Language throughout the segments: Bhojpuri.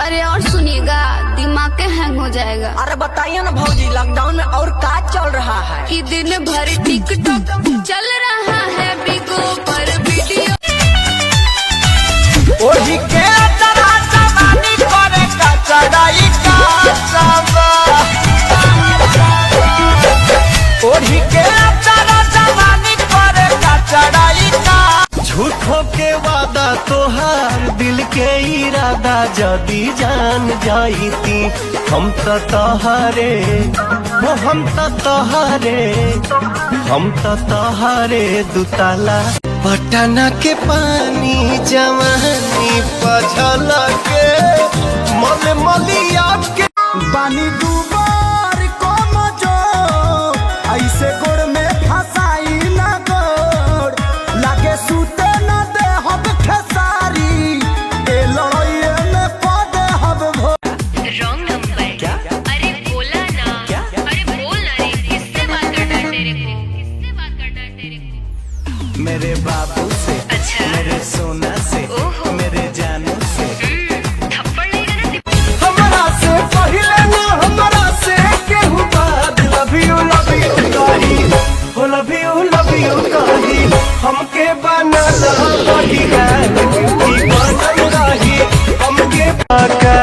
अरे और सुनिएगा, दिमाग के हैंग हो जाएगा। अरे बताइए ना भौजी, लॉकडाउन में और क्या चल रहा है? कि दिन भर टिकटॉक चल रहा है, बिगो पर वीडियो ओढ़ी के तरह जवानी करे का चढ़ाई का सबा, ओढ़ी के तरह जवानी करे का चढ़ाई का। झूठों के वादा तोहार दिल के इरादा जदी जान जाईती, हम तो तोहारे वो हम तो तोहारे दुताला पटना के पानी जवानी पझल के मल मलिया के पानी दूबर कम जो ऐसे गोड़ में फसाई ना गोड़ लागे सूते न दे हम खेसारी ए लड़ाइए में पद हम भो। रॉन्ग नंबर क्या? अरे बोला ना क्या? अरे बोल ना रे, किससे बात करना है तेरे को? किससे बात करना है तेरे को? मेरे बाबू से, अच्छा मेरे सोना से, ओहो मेरे जानू से। थप्पड़ लेगा ना हमरा से पहले ना हमरा से केहू बाद लव यू कही हो, लव यू कही हमके बनल बॉडीगार्ड की बनल रही हमके पाका।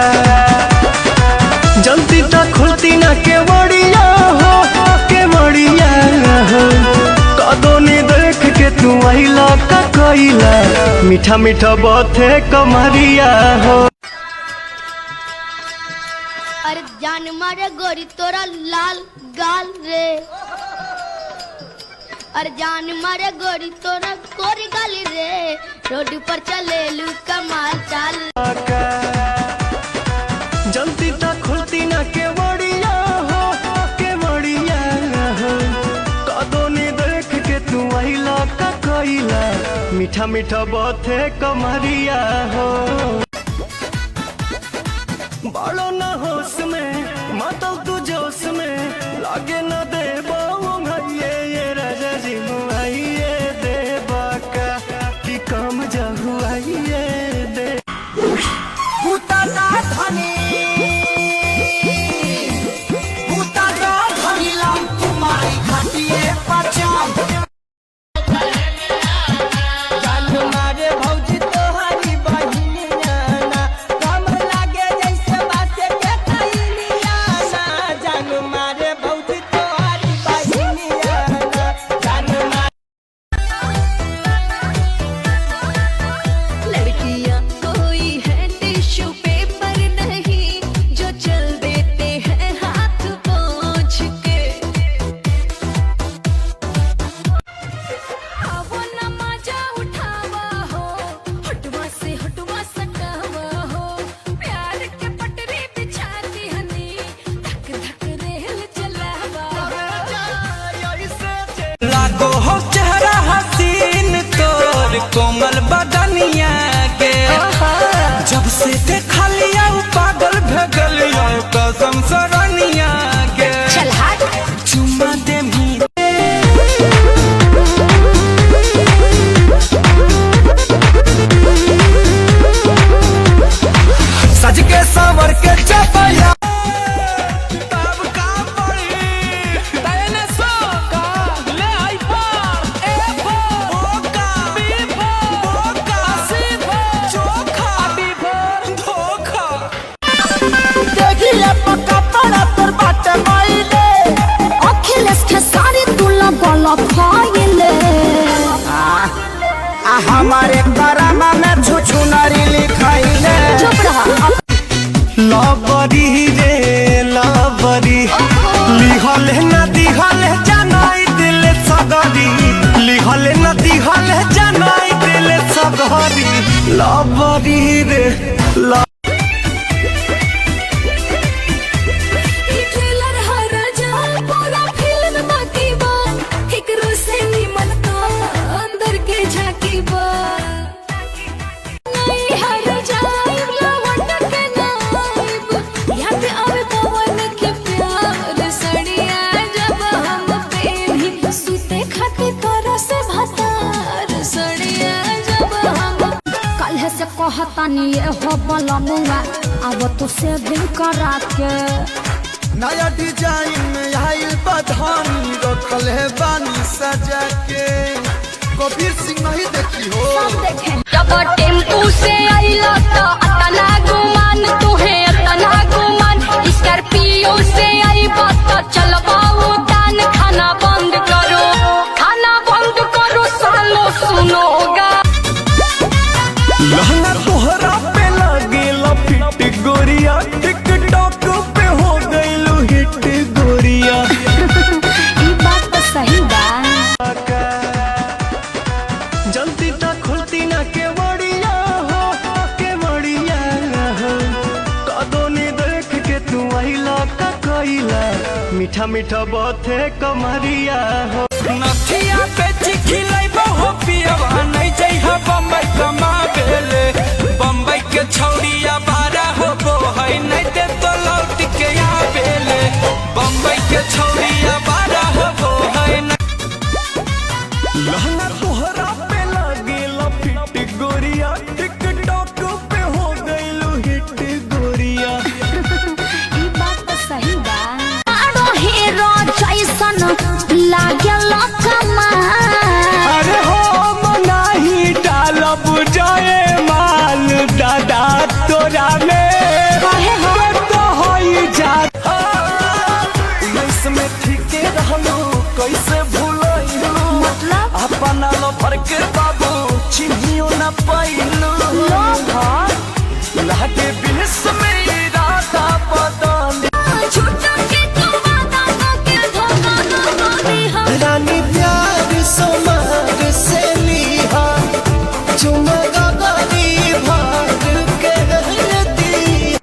जल्दी तक खुलती ना केवड़िया हो, केवड़िया हो कदोनी देख के तू आइला का कइला मीठा मीठा बाते कमरिया हो। अरे जान मारे गोरी तोरा लाल गाल रे, अरे जान मारे गोरी तोरा गोरी गाल रे, रोड पर चले लू कमाल चाल। जल्दी तक खुलती ना केवड़िया हो, केवड़िया हो कदोनी देख के तू आइला का कइला मीठा मीठा बाते कमरिया हो। बालो न होश में मातल तू जोश में लागे न दे ये राजा जी मुआइए दे बाका कि कम जहुआइए दे भूताना धनी लाम तुम्हारी घाटिए पचाम। जान मारे भौजी तोहारी बहिनिया ना, कम लागे जैसे बाते के खैनिया ना। जान मारे भौजी तोहारी बहिनिया ना, जान मारे। लड़कियां कोई है टिश्यू पेपर नहीं, जो चल देते हैं हाथ पोंछ के। आवो ना मजा उठावा हो, हटवा से हटवा सटावा हो, प्यार के पटरी बिछाती हनी, धक धक रेल चलावा लागो हो चेहरा हसीन तोर कोमल बदनिया के, जब से देखा लिया पागल भगलिया कसम सरनिया के। चल हट चुम्मा दे मी सज के सावर के चपया हमारे करामा में छुछु नारी लिखाइले। लबरी रे लबरी लिहल न दिहल जनाई दिल सगरी, लिहल न दिहल जनाई दिल सगरी लबरी रे ट्रेलर हरा जा पूरा फिल्म बाकी बा, एकरो से निमन तो अंदर के झाकी बा। नहीं हर जाइब लवंड के नाइब, याद आवे पवन के प्यार सड़िया जब हम पेनी सुते खातिर तोरा से भतार सड़िया जब हम। कल है से कहतानी ये हो बलमुआ अब तो सेविंग करा के नया डिजाइन में आइल बधानी रखल है बानी सजा के कबीर सिंह नहीं देखी हो सब देखे जब टेम्पू से आइला तो अतना गुमान तुहे अतना गुमान स्कॉर्पियो से आई बात चलवाओ दान खाना बंद करो सालो सुनोगा लहंगा तोहरा पे लगेला फिट गोरिया टिकटॉक पे हो गइलू हिट गोरिया ई बात तो सही बा जल्दी तक खुलती ना के बड़िया हो कदोनी देख के तू आइला का कइला मीठा मीठा बाते कमरिया हो नथिया बेच खिलैबो हो पियवा नहीं जइहा बम्बई कमा बेले बम्बई के छौड़िया बारा होबो है नहीं दे तो लौट के आबेले बम्बई के छौड़िया बारा होबो है लहंगा तोहरा पे लगेला फिट गोरिया टिकटॉक पे हो गइलू हिट गोरिया ई बात तो सही बा आरो हीरो जैसन लागेला कमाल अरे हो मनाही डालब जाए माल दादा तोरा में काहे हो? तो होई जात में ठीके रहलू कैसे भूलैलू मतलब अपना लो भर के बाबू चिन्हियो न पाइलू